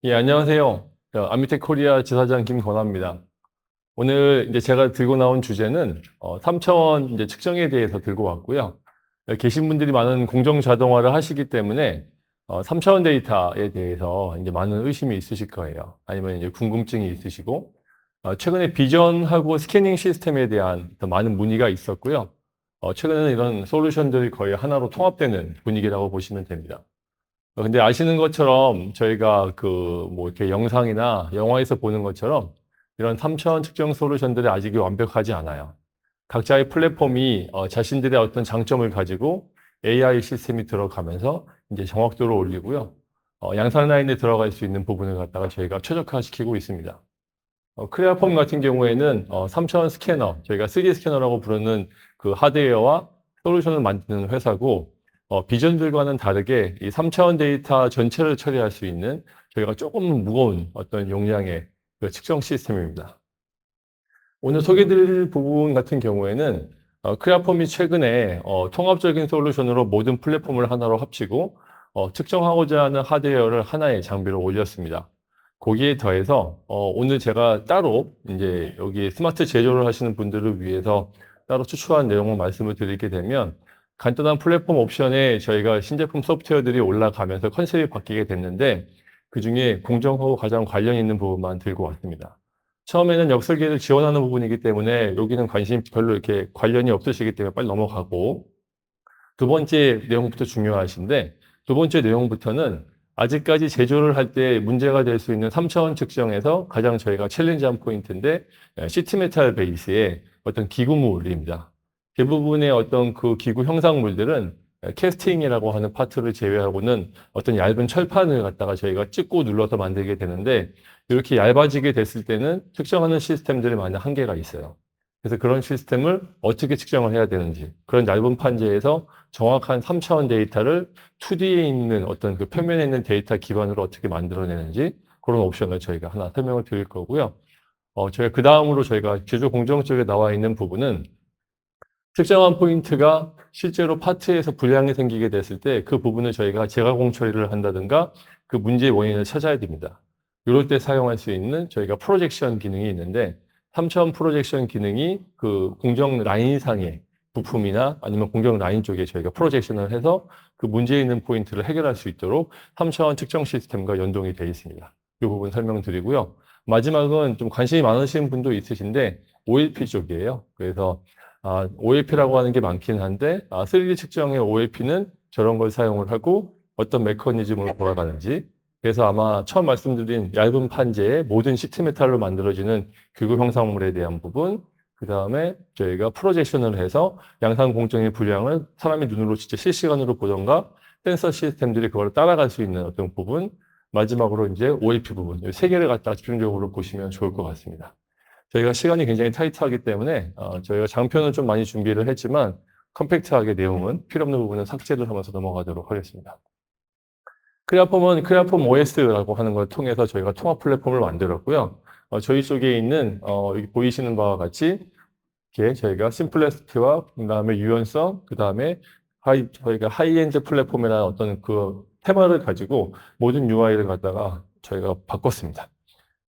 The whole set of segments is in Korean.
예, 안녕하세요. 아미텍 코리아 지사장 김건화입니다. 오늘 이제 제가 들고 나온 주제는 3차원 이제 측정에 대해서 들고 왔고요. 계신 분들이 많은 공정 자동화를 하시기 때문에 3차원 데이터에 대해서 이제 많은 의심이 있으실 거예요. 아니면 이제 궁금증이 있으시고, 최근에 비전하고 스캐닝 시스템에 대한 더 많은 문의가 있었고요. 최근에는 이런 솔루션들이 거의 하나로 통합되는 분위기라고 보시면 됩니다. 근데 아시는 것처럼 저희가 뭐 이렇게 영상이나 영화에서 보는 것처럼 이런 3차원 측정 솔루션들이 아직 완벽하지 않아요. 각자의 플랫폼이 자신들의 어떤 장점을 가지고 AI 시스템이 들어가면서 이제 정확도를 올리고요. 양산 라인에 들어갈 수 있는 부분을 갖다가 저희가 최적화시키고 있습니다. 크레아폼 같은 경우에는 3차원 스캐너, 저희가 3D 스캐너라고 부르는 그 하드웨어와 솔루션을 만드는 회사고, 비전들과는 다르게 이 3차원 데이터 전체를 처리할 수 있는 저희가 조금 무거운 어떤 용량의 그 측정 시스템입니다. 오늘 소개드릴 부분 같은 경우에는 크레아폼이 최근에 통합적인 솔루션으로 모든 플랫폼을 하나로 합치고 측정하고자 하는 하드웨어를 하나의 장비로 올렸습니다. 거기에 더해서 오늘 제가 따로 이제 여기 스마트 제조를 하시는 분들을 위해서 따로 추출한 내용을 말씀을 드리게 되면 간단한 플랫폼 옵션에 저희가 신제품 소프트웨어들이 올라가면서 컨셉이 바뀌게 됐는데 그중에 공정하고 가장 관련 있는 부분만 들고 왔습니다. 처음에는 역설계를 지원하는 부분이기 때문에 여기는 관심 별로 이렇게 관련이 없으시기 때문에 빨리 넘어가고 두 번째 내용부터 중요하신데 두 번째 내용부터는 아직까지 제조를 할 때 문제가 될 수 있는 3차원 측정에서 가장 저희가 챌린지한 포인트인데 시트 메탈 베이스의 어떤 기구물입니다. 대부분의 어떤 그 기구 형상물들은 캐스팅이라고 하는 파트를 제외하고는 어떤 얇은 철판을 갖다가 저희가 찍고 눌러서 만들게 되는데 이렇게 얇아지게 됐을 때는 측정하는 시스템들이 많은 한계가 있어요. 그래서 그런 시스템을 어떻게 측정을 해야 되는지, 그런 얇은 판재에서 정확한 3차원 데이터를 2D에 있는 어떤 그 표면에 있는 데이터 기반으로 어떻게 만들어내는지 그런 옵션을 저희가 하나 설명을 드릴 거고요. 저희가 그 다음으로 저희가 제조 공정 쪽에 나와 있는 부분은 특정한 포인트가 실제로 파트에서 불량이 생기게 됐을 때 그 부분을 저희가 재가공 처리를 한다든가 그 문제의 원인을 찾아야 됩니다. 이럴 때 사용할 수 있는 저희가 프로젝션 기능이 있는데 3차원 프로젝션 기능이 그 공정 라인상의 부품이나 아니면 공정 라인 쪽에 저희가 프로젝션을 해서 그 문제 있는 포인트를 해결할 수 있도록 3차원 측정 시스템과 연동이 되어 있습니다. 이 부분 설명드리고요. 마지막은 좀 관심이 많으신 분도 있으신데 OLP 쪽이에요. 그래서 OLP라고 하는 게 많긴 한데 3D 측정의 OLP는 저런 걸 사용을 하고 어떤 메커니즘으로 돌아가는지 그래서 아마 처음 말씀드린 얇은 판재에 모든 시트 메탈로 만들어지는 기구 형상물에 대한 부분 그 다음에 저희가 프로젝션을 해서 양산 공정의 분량을 사람의 눈으로 진짜 실시간으로 보던가 센서 시스템들이 그걸 따라갈 수 있는 어떤 부분 마지막으로 이제 OLP 부분 이 세 개를 갖다 집중적으로 보시면 좋을 것 같습니다. 저희가 시간이 굉장히 타이트하기 때문에 저희가 장표는 좀 많이 준비를 했지만 컴팩트하게 내용은 필요 없는 부분은 삭제를 하면서 넘어가도록 하겠습니다. 크레아폼은 크레아폼 OS라고 하는 걸 통해서 저희가 통합 플랫폼을 만들었고요. 저희 쪽에 있는 여기 보이시는 바와 같이 이렇게 저희가 심플레스트와 그다음에 유연성, 그다음에 저희가 하이엔드 플랫폼이라는 어떤 그 테마를 가지고 모든 UI를 갖다가 저희가 바꿨습니다.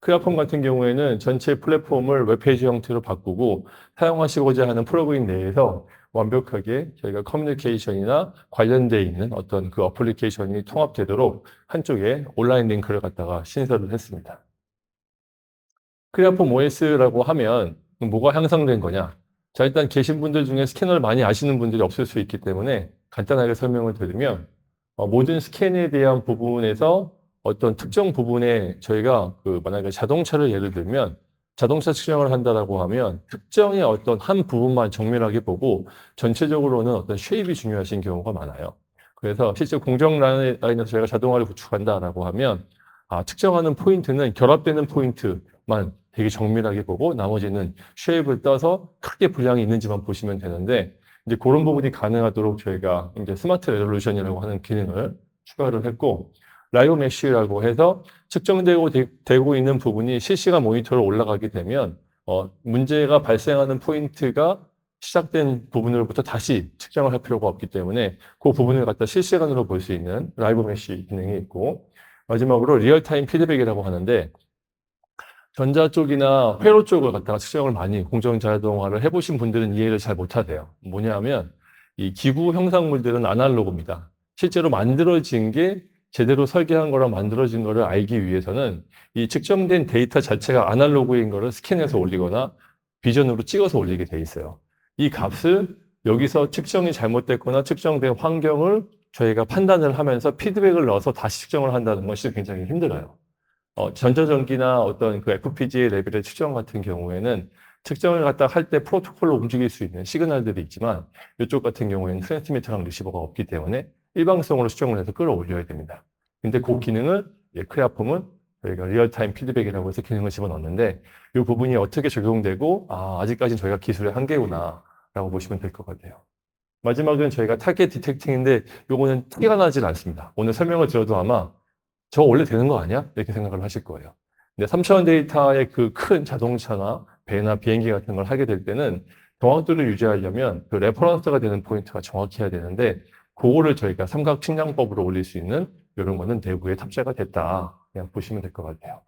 크레아폼 같은 경우에는 전체 플랫폼을 웹페이지 형태로 바꾸고 사용하시고자 하는 프로그램 내에서 완벽하게 저희가 커뮤니케이션이나 관련되어 있는 어떤 그 어플리케이션이 통합되도록 한쪽에 온라인 링크를 갖다가 신설을 했습니다. 크레아폼 OS라고 하면 뭐가 향상된 거냐? 자, 일단 계신 분들 중에 스캐너를 많이 아시는 분들이 없을 수 있기 때문에 간단하게 설명을 드리면 모든 스캔에 대한 부분에서 어떤 특정 부분에 저희가 만약에 자동차를 예를 들면 자동차 측정을 한다라고 하면 특정의 어떤 한 부분만 정밀하게 보고 전체적으로는 어떤 쉐입이 중요하신 경우가 많아요. 그래서 실제 공정 라인에서 저희가 자동화를 구축한다라고 하면 측정하는 포인트는 결합되는 포인트만 되게 정밀하게 보고 나머지는 쉐입을 떠서 크게 분량이 있는지만 보시면 되는데 이제 그런 부분이 가능하도록 저희가 이제 스마트 레졸루션이라고 하는 기능을 추가를 했고 라이브 메쉬라고 해서 측정되고 있는 부분이 실시간 모니터로 올라가게 되면 문제가 발생하는 포인트가 시작된 부분으로부터 다시 측정을 할 필요가 없기 때문에 그 부분을 갖다 실시간으로 볼 수 있는 라이브 메쉬 기능이 있고 마지막으로 리얼타임 피드백이라고 하는데 전자 쪽이나 회로 쪽을 갖다가 측정을 많이 공정자동화를 해보신 분들은 이해를 잘 못하세요. 뭐냐면 이 기구 형상물들은 아날로그입니다. 실제로 만들어진 게 제대로 설계한 거랑 만들어진 거를 알기 위해서는 이 측정된 데이터 자체가 아날로그인 거를 스캔해서 올리거나 비전으로 찍어서 올리게 돼 있어요. 이 값을 여기서 측정이 잘못됐거나 측정된 환경을 저희가 판단을 하면서 피드백을 넣어서 다시 측정을 한다는 것이 굉장히 힘들어요. 전자전기나 어떤 그 FPGA 레벨의 측정 같은 경우에는 측정을 갖다 할 때 프로토콜로 움직일 수 있는 시그널들이 있지만 이쪽 같은 경우에는 트랜스미터랑 리시버가 없기 때문에 일방성으로 측정을 해서 끌어올려야 됩니다. 근데 그 기능을 크레아폼은 저희가 리얼타임 피드백이라고 해서 기능을 집어넣는데 이 부분이 어떻게 적용되고 아직까지는 저희가 기술의 한계구나 라고 보시면 될 것 같아요. 마지막은 저희가 타겟 디텍팅인데 요거는 티가 나질 않습니다. 오늘 설명을 들어도 아마 저 원래 되는 거 아니야? 이렇게 생각을 하실 거예요. 근데 3차원 데이터의 그 큰 자동차나 배나 비행기 같은 걸 하게 될 때는 정확도를 유지하려면 그 레퍼런스가 되는 포인트가 정확해야 되는데 그거를 저희가 삼각 측량법으로 올릴 수 있는 이런 거는 내부에 탑재가 됐다. 그냥 보시면 될 것 같아요.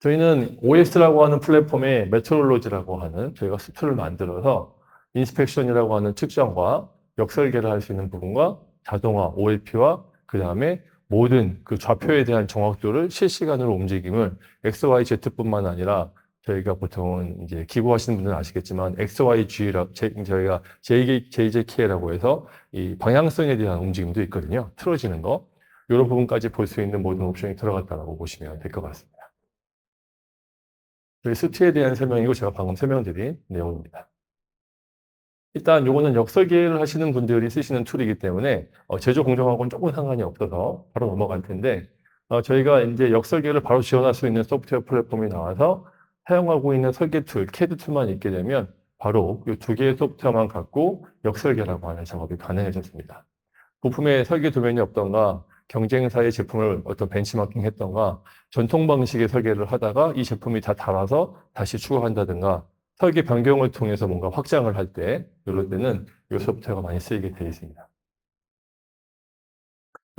저희는 OS라고 하는 플랫폼에 메트롤로지라고 하는 저희가 수트를 만들어서 인스펙션이라고 하는 측정과 역설계를 할 수 있는 부분과 자동화, OLP와 그 다음에 모든 그 좌표에 대한 정확도를 실시간으로 움직임을 XYZ뿐만 아니라 저희가 보통은 이제 기구하시는 분들은 아시겠지만 XYG라고 저희가 JJK라고 해서 이 방향성에 대한 움직임도 있거든요. 틀어지는 거. 이런 부분까지 볼 수 있는 모든 옵션이 들어갔다고 보시면 될 것 같습니다. 저희 수트에 대한 설명이고 제가 방금 설명드린 내용입니다. 일단 요거는 역설계를 하시는 분들이 쓰시는 툴이기 때문에 제조 공정하고는 조금 상관이 없어서 바로 넘어갈 텐데 저희가 이제 역설계를 바로 지원할 수 있는 소프트웨어 플랫폼이 나와서 사용하고 있는 설계 툴, CAD 툴만 있게 되면 바로 이 두 개의 소프트웨어만 갖고 역설계라고 하는 작업이 가능해졌습니다. 부품의 설계 도면이 없던가 경쟁사의 제품을 어떤 벤치마킹 했던가 전통 방식의 설계를 하다가 이 제품이 다 닳아서 다시 추가한다든가 설계 변경을 통해서 뭔가 확장을 할 때 이럴 때는 이 소프트웨어가 많이 쓰이게 되어 있습니다.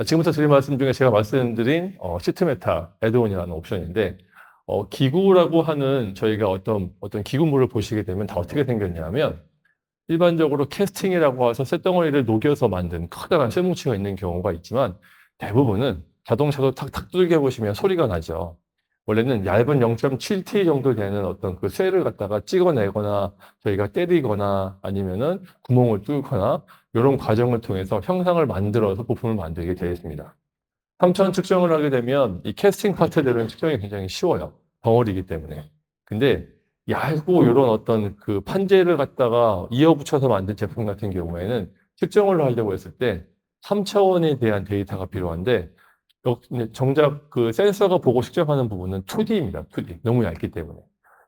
지금부터 드릴 말씀 중에 제가 말씀드린 시트메타 애드온이라는 옵션인데 기구라고 하는 저희가 어떤 기구물을 보시게 되면 다 어떻게 생겼냐면 일반적으로 캐스팅이라고 해서 쇳덩어리를 녹여서 만든 커다란 쇠뭉치가 있는 경우가 있지만 대부분은 자동차도 탁탁 두들겨 보시면 소리가 나죠. 원래는 얇은 0.7T 정도 되는 어떤 그 쇠를 갖다가 찍어내거나 저희가 때리거나 아니면은 구멍을 뚫거나 이런 과정을 통해서 형상을 만들어서 부품을 만들게 되어 있습니다. 3차원 측정을 하게 되면 이 캐스팅 파트들은 측정이 굉장히 쉬워요. 덩어리이기 때문에. 근데 얇고 이런 어떤 그 판재를 갖다가 이어붙여서 만든 제품 같은 경우에는 측정을 하려고 했을 때 3차원에 대한 데이터가 필요한데 정작 그 센서가 보고 측정하는 부분은 2D입니다. 2D. 너무 얇기 때문에.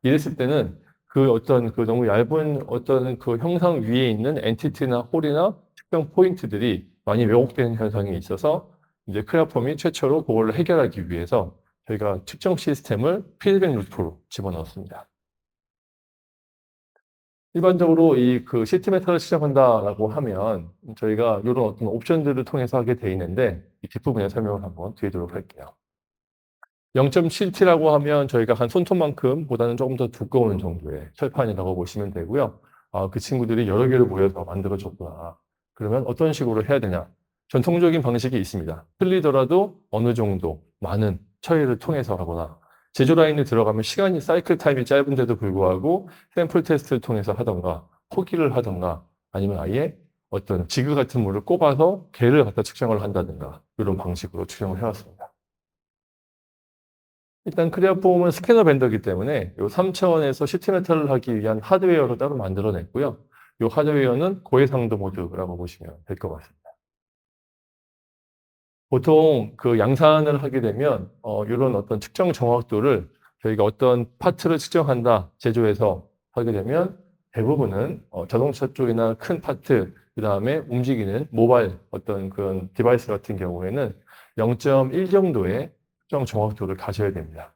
이랬을 때는 그 어떤 그 너무 얇은 어떤 그 형상 위에 있는 엔티티나 홀이나 측정 포인트들이 많이 왜곡되는 현상이 있어서 이제 크레아폼이 최초로 그걸 해결하기 위해서 저희가 측정 시스템을 피드백 루프로 집어넣었습니다. 일반적으로 이 그 시트메타를 시작한다라고 하면 저희가 이런 어떤 옵션들을 통해서 하게 돼 있는데 이 뒷부분에 설명을 한번 드리도록 할게요. 0.7T라고 하면 저희가 한 손톱만큼 보다는 조금 더 두꺼운 정도의 철판이라고 보시면 되고요. 그 친구들이 여러 개를 모여서 만들어졌구나. 그러면 어떤 식으로 해야 되냐? 전통적인 방식이 있습니다. 틀리더라도 어느 정도 많은 처리를 통해서 하거나 제조 라인에 들어가면 시간이 사이클 타임이 짧은데도 불구하고 샘플 테스트를 통해서 하던가 포기를 하던가 아니면 아예 어떤 지그 같은 물을 꼽아서 걔를 갖다 측정을 한다든가 이런 방식으로 측정을 해왔습니다. 일단 크레아폼은 스캐너 벤더이기 때문에 이 3차원에서 시티메탈을 하기 위한 하드웨어를 따로 만들어냈고요. 이 하드웨어는 고해상도 모드라고 보시면 될 것 같습니다. 보통 그 양산을 하게 되면 이런 어떤 측정 정확도를 저희가 어떤 파트를 측정한다 제조해서 하게 되면 대부분은 자동차 쪽이나 큰 파트 그다음에 움직이는 모바일 어떤 그런 디바이스 같은 경우에는 0.1 정도의 측정 정확도를 가져야 됩니다.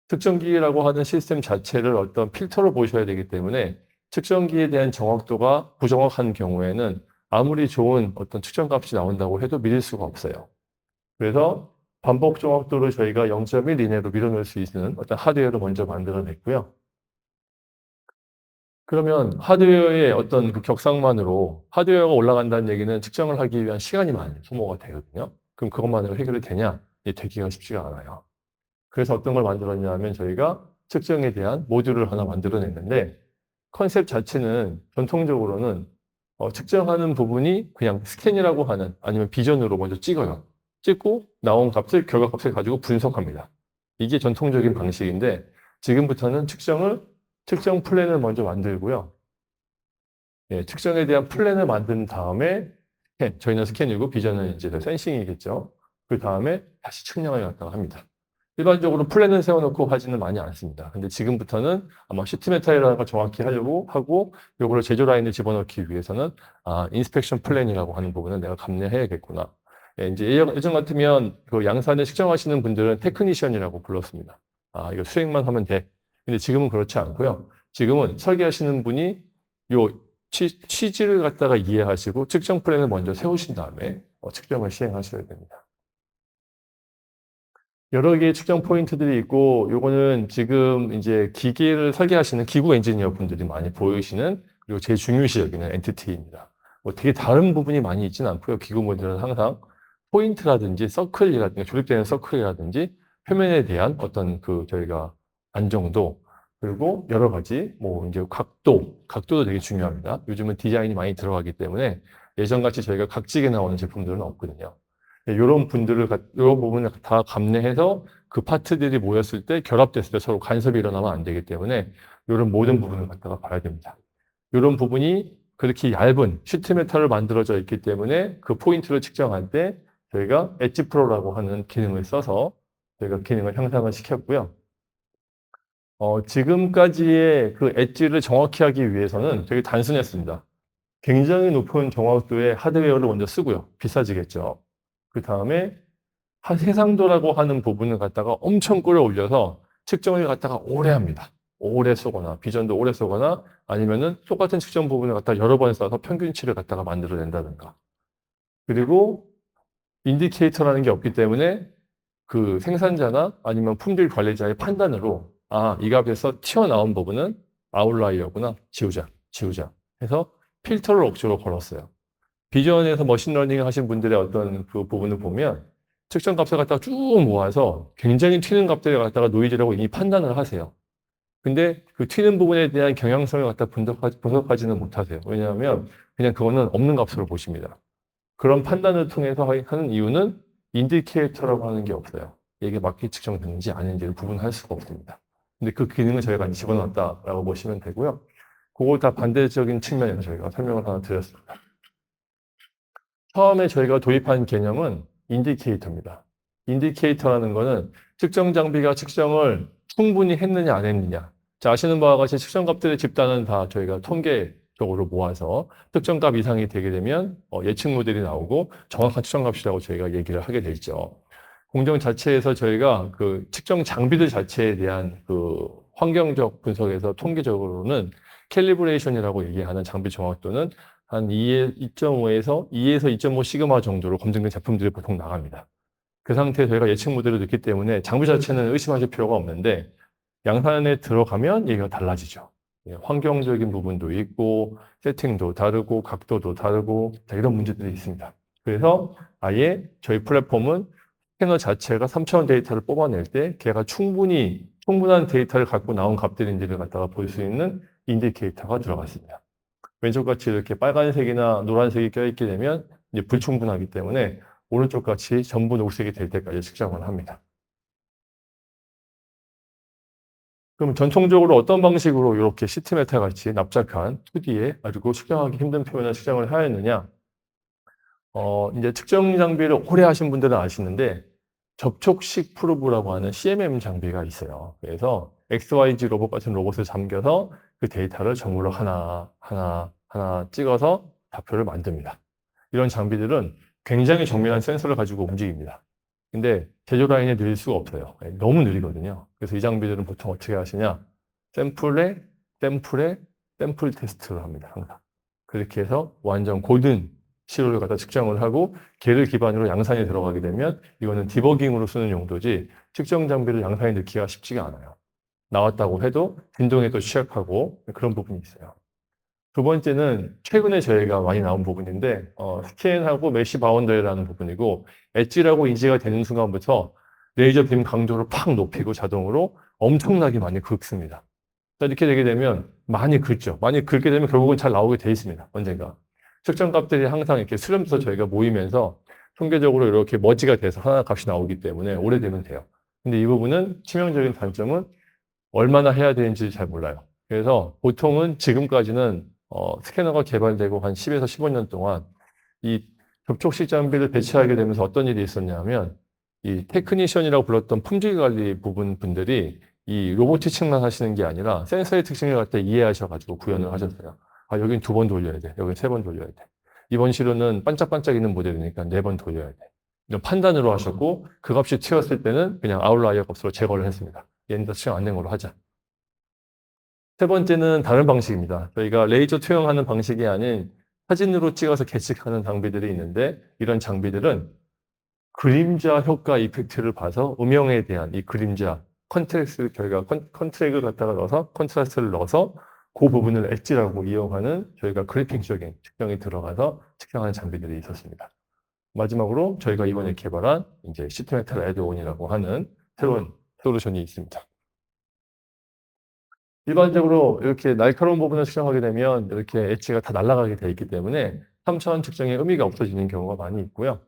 측정기라고 하는 시스템 자체를 어떤 필터로 보셔야 되기 때문에 측정기에 대한 정확도가 부정확한 경우에는 아무리 좋은 어떤 측정값이 나온다고 해도 믿을 수가 없어요. 그래서 반복 정확도를 저희가 0.1 이내로 밀어넣을 수 있는 어떤 하드웨어를 먼저 만들어냈고요. 그러면 하드웨어의 어떤 그 격상만으로 하드웨어가 올라간다는 얘기는 측정을 하기 위한 시간이 많이 소모가 되거든요. 그럼 그것만으로 해결이 되냐? 되기가 쉽지가 않아요. 그래서 어떤 걸 만들었냐면 저희가 측정에 대한 모듈을 하나 만들어냈는데 컨셉 자체는 전통적으로는 측정하는 부분이 그냥 스캔이라고 하는 아니면 비전으로 먼저 찍어요. 찍고 나온 값을 결과값을 가지고 분석합니다. 이게 전통적인 방식인데 지금부터는 측정 플랜을 먼저 만들고요. 측정에 대한 플랜을 만든 다음에 저희는 스캔이고 비전은 이제 센싱이겠죠. 그 다음에 다시 측량을 갖다가 합니다. 일반적으로 플랜을 세워놓고 하지는 많이 않습니다. 근데 지금부터는 아마 시트 메타이라는 걸 정확히 하려고 하고 요거를 제조 라인에 집어넣기 위해서는 인스펙션 플랜이라고 하는 부분은 내가 감내해야겠구나. 이제 예전 같으면 그 양산을 측정하시는 분들은 테크니션이라고 불렀습니다. 이거 수행만 하면 돼. 근데 지금은 그렇지 않고요. 지금은 설계하시는 분이 요 취지를 갖다가 이해하시고 측정 플랜을 먼저 세우신 다음에 측정을 시행하셔야 됩니다. 여러 개의 측정 포인트들이 있고, 요거는 지금 이제 기계를 설계하시는 기구 엔지니어 분들이 많이 보이시는, 그리고 제일 중요시 여기는 엔티티입니다. 뭐 되게 다른 부분이 많이 있지는 않고요. 기구물들은 항상 포인트라든지 서클이라든지, 조립되는 서클이라든지, 표면에 대한 어떤 그 저희가 안정도, 그리고 여러 가지, 뭐 이제 각도도 되게 중요합니다. 요즘은 디자인이 많이 들어가기 때문에 예전같이 저희가 각지게 나오는 제품들은 없거든요. 이런 이런 부분을 다 감내해서 그 파트들이 모였을 때 결합됐을 때 서로 간섭이 일어나면 안 되기 때문에 이런 모든 부분을 갖다가 봐야 됩니다. 이런 부분이 그렇게 얇은 시트 메탈을 만들어져 있기 때문에 그 포인트를 측정할 때 저희가 엣지 프로라고 하는 기능을 써서 저희가 기능을 향상을 시켰고요. 지금까지의 그 엣지를 정확히 하기 위해서는 되게 단순했습니다. 굉장히 높은 정확도의 하드웨어를 먼저 쓰고요. 비싸지겠죠. 그 다음에 해상도라고 하는 부분을 갖다가 엄청 끌어올려서 측정을 갖다가 오래 합니다. 오래 쏘거나 비전도 오래 쏘거나 아니면은 똑같은 측정 부분을 갖다가 여러 번 써서 평균치를 갖다가 만들어낸다든가. 그리고 인디케이터라는 게 없기 때문에 그 생산자나 아니면 품질 관리자의 판단으로 이 값에서 튀어나온 부분은 아웃라이어구나. 지우자 해서 필터를 억지로 걸었어요. 비전에서 머신러닝 하신 분들의 어떤 그 부분을 보면 측정 값을 갖다가 쭉 모아서 굉장히 튀는 값들을 갖다가 노이즈라고 이미 판단을 하세요. 근데 그 튀는 부분에 대한 경향성을 갖다 분석하지는 못하세요. 왜냐하면 그냥 그거는 없는 값으로 보십니다. 그런 판단을 통해서 하는 이유는 인디케이터라고 하는 게 없어요. 이게 맞게 측정되는지 아닌지를 구분할 수가 없습니다. 근데 그 기능을 저희가 집어넣었다라고 보시면 되고요. 그거 다 반대적인 측면에서 저희가 설명을 하나 드렸습니다. 처음에 저희가 도입한 개념은 인디케이터입니다. 인디케이터라는 거는 측정 장비가 측정을 충분히 했느냐 안 했느냐. 자, 아시는 바와 같이 측정값들의 집단은 다 저희가 통계적으로 모아서 특정값 이상이 되게 되면 예측 모델이 나오고 정확한 측정값이라고 저희가 얘기를 하게 되죠. 공정 자체에서 저희가 그 측정 장비들 자체에 대한 그 환경적 분석에서 통계적으로는 캘리브레이션이라고 얘기하는 장비 정확도는 한 2.5에서 2에서 2.5 시그마 정도로 검증된 제품들이 보통 나갑니다. 그 상태에 저희가 예측 모델을 넣기 때문에 장비 자체는 의심하실 필요가 없는데 양산에 들어가면 얘기가 달라지죠. 환경적인 부분도 있고 세팅도 다르고 각도도 다르고 이런 문제들이 있습니다. 그래서 아예 저희 플랫폼은 스캐너 자체가 3차원 데이터를 뽑아낼 때 걔가 충분한 데이터를 갖고 나온 값들인지를 갖다가 볼 수 있는 인디케이터가 들어갔습니다. 왼쪽같이 이렇게 빨간색이나 노란색이 껴있게 되면 이제 불충분하기 때문에 오른쪽같이 전부 녹색이 될 때까지 측정을 합니다. 그럼 전통적으로 어떤 방식으로 이렇게 시트메타 같이 납작한 2D에 가지고 측정하기 힘든 표면을 측정을 하였느냐? 이제 측정 장비를 오래 하신 분들은 아시는데 접촉식 프로브라고 하는 CMM 장비가 있어요. 그래서 XYZ 로봇 같은 로봇을 잠겨서 그 데이터를 전부로 하나 찍어서 좌표를 만듭니다. 이런 장비들은 굉장히 정밀한 센서를 가지고 움직입니다. 근데 제조 라인에 넣을 수가 없어요. 너무 느리거든요. 그래서 이 장비들은 보통 어떻게 하시냐? 샘플 테스트를 합니다. 항상. 그렇게 해서 완전 고든 시료를 갖다 측정을 하고 걔를 기반으로 양산이 들어가게 되면 이거는 디버깅으로 쓰는 용도지 측정 장비를 양산에 넣기가 쉽지가 않아요. 나왔다고 해도 진동에 또 취약하고 그런 부분이 있어요. 두 번째는 최근에 저희가 많이 나온 부분인데 스캔하고 메쉬 바운더리라는 부분이고 엣지라고 인지가 되는 순간부터 레이저 빔 강도를 팍 높이고 자동으로 엄청나게 많이 긁습니다. 이렇게 되게 되면 많이 긁죠. 많이 긁게 되면 결국은 잘 나오게 돼 있습니다. 언젠가. 측정 값들이 항상 이렇게 수렴돼서 저희가 모이면서 통계적으로 이렇게 머지가 돼서 하나 값이 나오기 때문에 오래되면 돼요. 근데 이 부분은 치명적인 단점은 얼마나 해야 되는지 잘 몰라요. 그래서 보통은 지금까지는 스캐너가 개발되고 한 10에서 15년 동안 이 접촉식 장비를 배치하게 되면서 어떤 일이 있었냐면 이 테크니션이라고 불렀던 품질 관리 부분 분들이 이 로봇 측만 하시는 게 아니라 센서의 특징을 갖다 이해하셔가지고 구현을 하셨어요. 아, 여긴 2번 돌려야 돼. 여긴 3번 돌려야 돼. 이번 시료는 반짝반짝 있는 모델이니까 4번 돌려야 돼. 이런 판단으로 하셨고 그 값이 튀었을 때는 그냥 아웃라이어 값으로 제거를 했습니다. 얘는 다 측정 안 된 걸로 하자. 세 번째는 다른 방식입니다. 저희가 레이저 투영하는 방식이 아닌 사진으로 찍어서 계측하는 장비들이 있는데 이런 장비들은 그림자 효과 이펙트를 봐서 음영에 대한 이 그림자 컨트랙을 갖다가 넣어서 컨트라스트를 넣어서 그 부분을 엣지라고 이용하는 저희가 그래픽적인 측정이 들어가서 측정하는 장비들이 있었습니다. 마지막으로 저희가 이번에 개발한 이제 시트메탈 애드온이라고 하는 새로운 솔루션이 있습니다. 일반적으로 이렇게 날카로운 부분을 측정하게 되면 이렇게 엣지가 다 날아가게 되어 있기 때문에 3차원 측정의 의미가 없어지는 경우가 많이 있고요.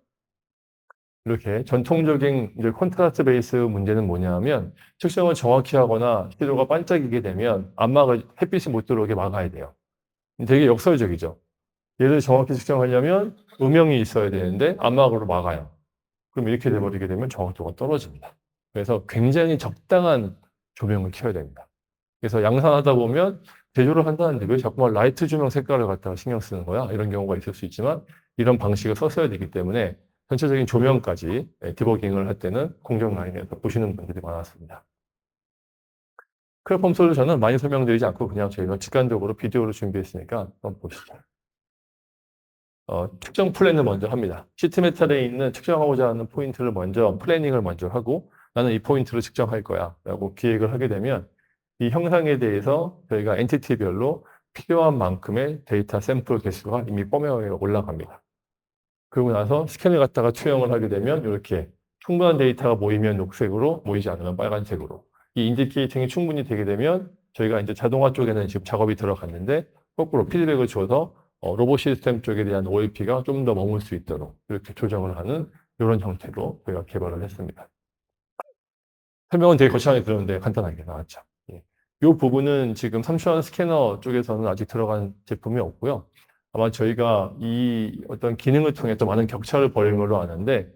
이렇게 전통적인 이제 콘트라스트 베이스 문제는 뭐냐 하면 측정을 정확히 하거나 시료가 반짝이게 되면 안막을 햇빛이 못 들어오게 막아야 돼요. 되게 역설적이죠. 얘를 정확히 측정하려면 음영이 있어야 되는데 안막으로 막아요. 그럼 이렇게 돼버리게 되면 정확도가 떨어집니다. 그래서 굉장히 적당한 조명을 켜야 됩니다. 그래서 양산하다 보면 제조를 한다는데 왜 자꾸만 라이트 조명 색깔을 갖다가 신경 쓰는 거야? 이런 경우가 있을 수 있지만 이런 방식을 썼어야 되기 때문에 전체적인 조명까지 디버깅을 할 때는 공정 라인에서 보시는 분들이 많았습니다. 크레폼 솔루션은 많이 설명드리지 않고 그냥 저희가 직관적으로 비디오로 준비했으니까 한번 보시죠. 측정 플랜을 먼저 합니다. 시트메탈에 있는 측정하고자 하는 포인트를 먼저 플래닝을 먼저 하고 나는 이 포인트를 측정할 거야 라고 기획을 하게 되면 이 형상에 대해서 저희가 엔티티별로 필요한 만큼의 데이터 샘플 개수가 이미 펌웨어에 올라갑니다. 그러고 나서 스캔을 갖다가 투영을 하게 되면 이렇게 충분한 데이터가 모이면 녹색으로, 모이지 않으면 빨간색으로. 이 인디케이팅이 충분히 되게 되면 저희가 이제 자동화 쪽에는 지금 작업이 들어갔는데 거꾸로 피드백을 줘서 로봇 시스템 쪽에 대한 OLP가 좀 더 머물 수 있도록 이렇게 조정을 하는 이런 형태로 저희가 개발을 했습니다. 설명은 되게 거창하게 들었는데 간단하게 나왔죠. 이 부분은 지금 3차원 스캐너 쪽에서는 아직 들어간 제품이 없고요. 아마 저희가 이 어떤 기능을 통해 또 많은 격차를 벌인 걸로 아는데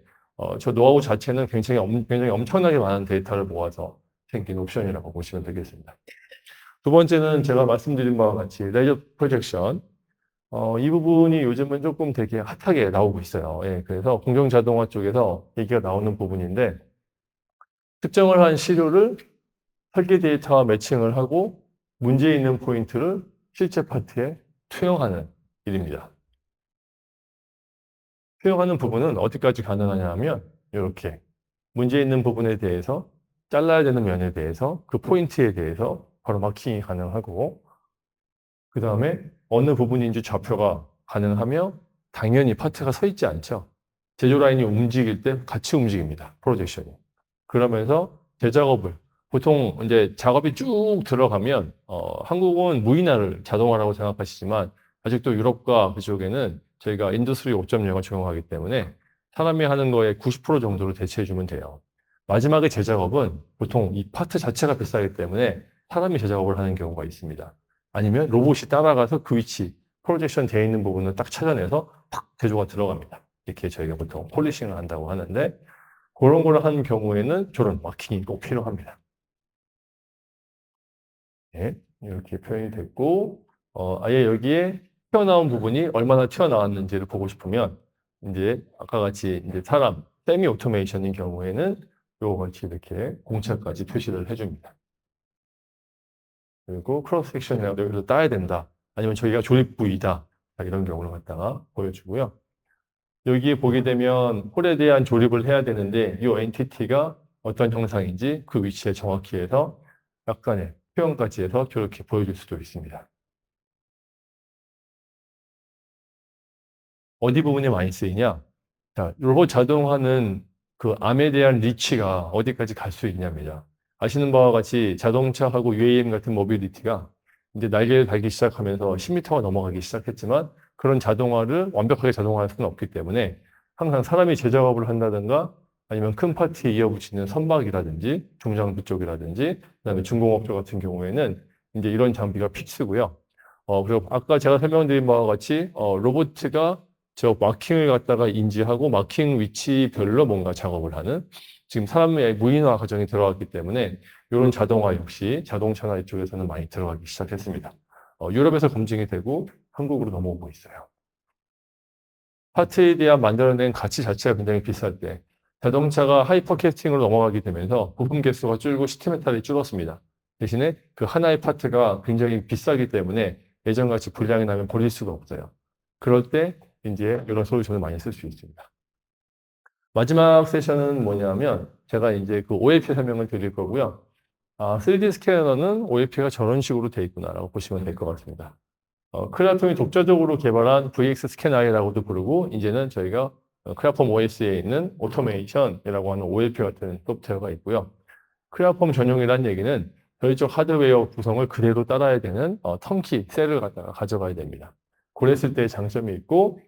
저 노하우 자체는 굉장히 엄청나게 많은 데이터를 모아서 생긴 옵션이라고 보시면 되겠습니다. 두 번째는 제가 말씀드린 바와 같이 레이저 프로젝션. 이 부분이 요즘은 조금 되게 핫하게 나오고 있어요. 예, 그래서 공정자동화 쪽에서 얘기가 나오는 부분인데 특정을 한 시료를 설계 데이터와 매칭을 하고 문제 있는 포인트를 실제 파트에 투영하는 일입니다. 투영하는 부분은 어디까지 가능하냐 하면 이렇게 문제 있는 부분에 대해서 잘라야 되는 면에 대해서 그 포인트에 대해서 바로 마킹이 가능하고 그 다음에 어느 부분인지 좌표가 가능하며 당연히 파트가 서 있지 않죠. 제조 라인이 움직일 때 같이 움직입니다. 프로젝션이. 그러면서 제작업을 보통 이제 작업이 쭉 들어가면 한국은 무인화를 자동화라고 생각하시지만 아직도 유럽과 그쪽에는 저희가 인더스트리 5.0을 적용하기 때문에 사람이 하는 거에 90% 정도로 대체해 주면 돼요. 마지막에 제작업은 보통 이 파트 자체가 비싸기 때문에 사람이 제작업을 하는 경우가 있습니다. 아니면 로봇이 따라가서 그 위치, 프로젝션 되어 있는 부분을 딱 찾아내서 탁 제조가 들어갑니다. 이렇게 저희가 보통 폴리싱을 한다고 하는데 그런 걸 하는 경우에는 저런 마킹이 꼭 필요합니다. 네, 이렇게 표현이 됐고 아예 여기에 튀어나온 부분이 얼마나 튀어나왔는지를 보고 싶으면 이제 아까 같이 이제 사람 세미 오토메이션인 경우에는 요거 같이 이렇게 공차까지 표시를 해줍니다. 그리고 크로스 섹션이라도 여기서 따야 된다. 아니면 저희가 조립 부위다. 이런 경우를 갖다가 보여주고요. 여기에 보게 되면 홀에 대한 조립을 해야 되는데 이 엔티티가 어떤 형상인지 그 위치에 정확히 해서 약간의 표현까지 해서 저렇게 보여줄 수도 있습니다. 어디 부분에 많이 쓰이냐? 자, 로봇 자동화는 그 암에 대한 리치가 어디까지 갈 수 있냐입니다. 아시는 바와 같이 자동차하고 UAM 같은 모빌리티가 이제 날개를 달기 시작하면서 10m가 넘어가기 시작했지만 그런 자동화를 완벽하게 자동화할 수는 없기 때문에 항상 사람이 제작업을 한다든가 아니면 큰 파트에 이어붙이는 선박이라든지 중장비 쪽이라든지 그다음에 중공업조 같은 경우에는 이제 이런 장비가 필수고요. 그리고 아까 제가 설명드린 바와 같이 로봇가 저 마킹을 갖다가 인지하고 마킹 위치별로 뭔가 작업을 하는 지금 사람의 무인화 과정이 들어갔기 때문에 이런 자동화 역시 자동차나 이쪽에서는 많이 들어가기 시작했습니다. 유럽에서 검증이 되고 한국으로 넘어오고 있어요. 파트에 대한 만들어낸 가치 자체가 굉장히 비쌀 때 자동차가 하이퍼캐스팅으로 넘어가게 되면서 부품 개수가 줄고 시티메탈이 줄었습니다. 대신에 그 하나의 파트가 굉장히 비싸기 때문에 예전같이 불량이 나면 버릴 수가 없어요. 그럴 때 이제 이런 솔루션을 많이 쓸 수 있습니다. 마지막 세션은 뭐냐면 제가 이제 그 OLP 설명을 드릴 거고요. 3D 스캐너는 OLP가 저런 식으로 돼 있구나라고 보시면 될 것 같습니다. 크레아톰이 독자적으로 개발한 VX 스캐너라고도 부르고 이제는 저희가 크레아폼 OS에 있는 오토메이션이라고 하는 OLP 같은 소프트웨어가 있고요. 크레아폼 전용이라는 얘기는 저희 쪽 하드웨어 구성을 그대로 따라야 되는 턴키 셀을 갖다가 가져가야 됩니다. 그랬을 때 장점이 있고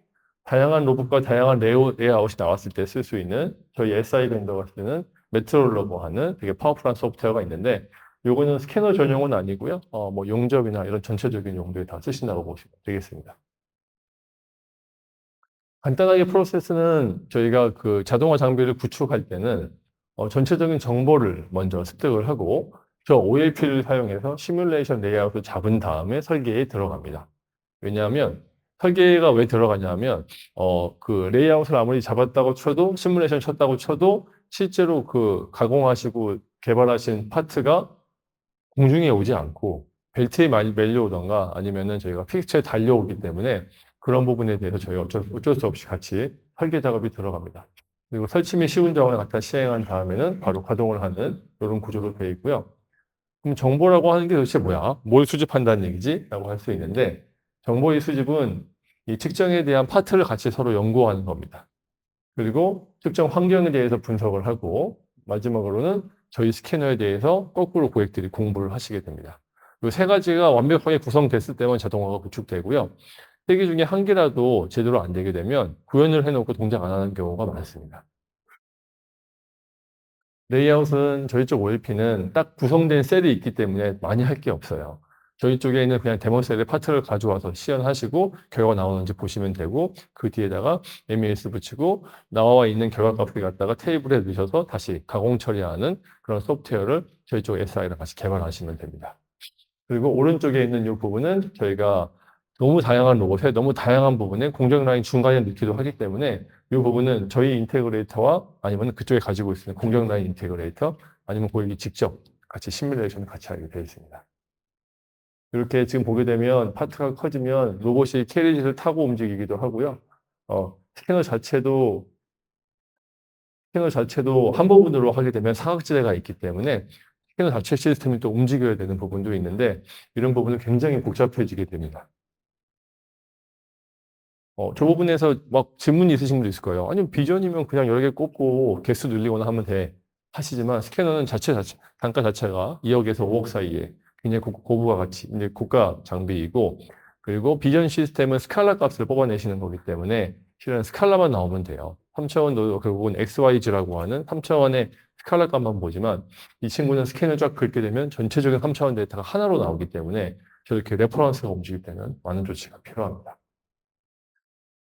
다양한 로봇과 다양한 레이아웃이 나왔을 때 쓸 수 있는 저희 SI 벤더가 쓰는 메트롤러고 하는 되게 파워풀한 소프트웨어가 있는데 요거는 스캐너 전용은 아니고요. 뭐 용접이나 이런 전체적인 용도에 다 쓰신다고 보시면 되겠습니다. 간단하게 프로세스는 저희가 그 자동화 장비를 구축할 때는 전체적인 정보를 먼저 습득을 하고 저 OLP를 사용해서 시뮬레이션 레이아웃을 잡은 다음에 설계에 들어갑니다. 왜냐하면 설계가 왜 들어가냐면 그 레이아웃을 아무리 잡았다고 쳐도 시뮬레이션 쳤다고 쳐도 실제로 그 가공하시고 개발하신 파트가 공중에 오지 않고 벨트에 밀려오던가 아니면은 저희가 픽스처에 달려오기 때문에 그런 부분에 대해서 저희가 어쩔 수 없이 같이 설계 작업이 들어갑니다. 그리고 설치 및 시운정을 갖다 시행한 다음에는 바로 가동을 하는 이런 구조로 되어 있고요. 그럼 정보라고 하는 게 도대체 뭐야? 뭘 수집한다는 얘기지? 라고 할 수 있는데 정보의 수집은 이 특정에 대한 파트를 같이 서로 연구하는 겁니다. 그리고 특정 환경에 대해서 분석을 하고 마지막으로는 저희 스캐너에 대해서 거꾸로 고객들이 공부를 하시게 됩니다. 이 세 가지가 완벽하게 구성됐을 때만 자동화가 구축되고요. 세 개 중에 한 개라도 제대로 안 되게 되면 구현을 해놓고 동작 안 하는 경우가 많습니다. 레이아웃은 저희 쪽 OLP는 딱 구성된 셀이 있기 때문에 많이 할 게 없어요. 저희 쪽에는 그냥 데모 셀의 파트를 가져와서 시연하시고 결과 나오는지 보시면 되고 그 뒤에다가 MES 붙이고 나와 있는 결과값을 갖다가 테이블에 넣으셔서 다시 가공 처리하는 그런 소프트웨어를 저희 쪽 SI랑 같이 개발하시면 됩니다. 그리고 오른쪽에 있는 이 부분은 저희가 너무 다양한 로봇에 너무 다양한 부분에 공정 라인 중간에 넣기도 하기 때문에 이 부분은 저희 인테그레이터와 아니면 그쪽에 가지고 있는 공정 라인 인테그레이터 아니면 고객이 직접 같이 시뮬레이션을 같이 하게 되어 있습니다. 이렇게 지금 보게 되면 파트가 커지면 로봇이 캐리지를 타고 움직이기도 하고요. 스캐너 자체도 한 부분으로 하게 되면 사각지대가 있기 때문에 스캐너 자체 시스템이 또 움직여야 되는 부분도 있는데 이런 부분은 굉장히 복잡해지게 됩니다. 저 부분에서 막 질문이 있으신 분도 있을 거예요. 아니, 비전이면 그냥 여러 개 꼽고 개수 늘리거나 하면 돼. 하시지만 스캐너는 단가 자체가 2억에서 5억 사이에 굉장히 고부가 가치, 이제 고가 장비이고, 그리고 비전 시스템은 스칼라 값을 뽑아내시는 거기 때문에 실은 스칼라만 나오면 돼요. 3차원도 결국은 XYZ라고 하는 3차원의 스칼라 값만 보지만 이 친구는 스캔을 쫙 긁게 되면 전체적인 3차원 데이터가 하나로 나오기 때문에 저렇게 레퍼런스가 움직일 때는 많은 조치가 필요합니다.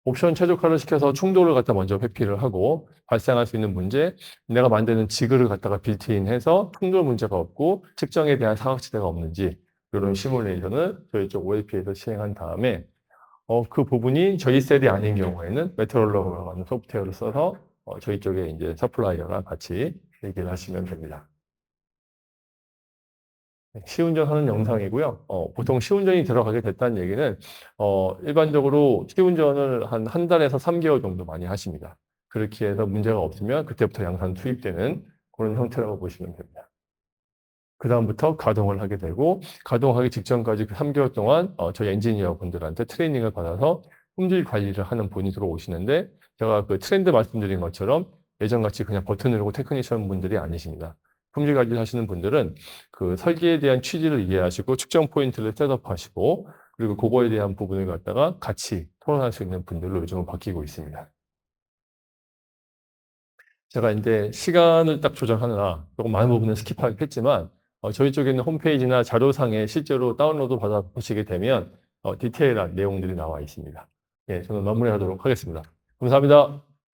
옵션 최적화를 시켜서 충돌을 갖다 먼저 회피를 하고 발생할 수 있는 문제, 내가 만드는 지그를 갖다가 빌트인해서 충돌 문제가 없고 측정에 대한 사각지대가 없는지 이런 시뮬레이션을 저희 쪽 OLP에서 시행한 다음에 그 부분이 저희 셀이 아닌 경우에는 메트롤러그라고 하는 소프트웨어를 써서 저희 쪽에 이제 서플라이어랑 같이 얘기를 하시면 됩니다. 시운전하는 영상이고요. 보통 시운전이 들어가게 됐다는 얘기는 일반적으로 시운전을 한 달에서 3개월 정도 많이 하십니다. 그렇게 해서 문제가 없으면 그때부터 양산 투입되는 그런 형태라고 보시면 됩니다. 그 다음부터 가동을 하게 되고 가동하기 직전까지 그 3개월 동안 저희 엔지니어 분들한테 트레이닝을 받아서 품질 관리를 하는 분이 들어오시는데 제가 그 트렌드 말씀드린 것처럼 예전같이 그냥 버튼 누르고 테크니션 분들이 아니십니다. 품질 관리를 하시는 분들은 그 설계에 대한 취지를 이해하시고 측정 포인트를 셋업하시고 그리고 그거에 대한 부분을 갖다가 같이 토론할 수 있는 분들로 요즘은 바뀌고 있습니다. 제가 이제 시간을 딱 조정하느라 조금 많은 부분을 스킵하긴 했지만 저희 쪽에 있는 홈페이지나 자료상에 실제로 다운로드 받아 보시게 되면 디테일한 내용들이 나와 있습니다. 예, 저는 마무리하도록 하겠습니다. 감사합니다.